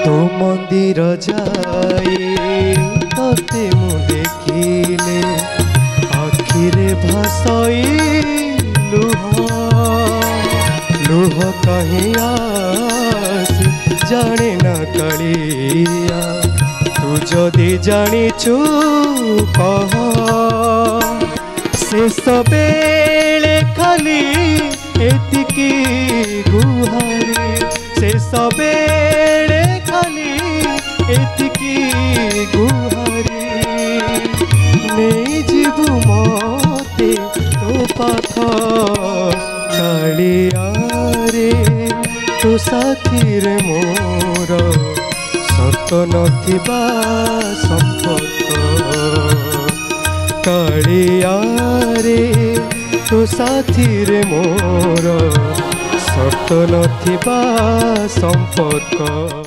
तो मंदिर जाए तोते मु देखिले आखिरे भासई लुह लुह कहीं आस जाने ना कालिया तू जदि जानिचु कह शेष बेले खाली एतिकी गुहारी शेष बेले खाली एतिकी गुहारी नहीं जीवु मते तो पाख कालिया रे तो साथी रे मोर सत नथिबा संपर्क कालिया रे तो साथी रे मोर सत नथिबा संपर्क।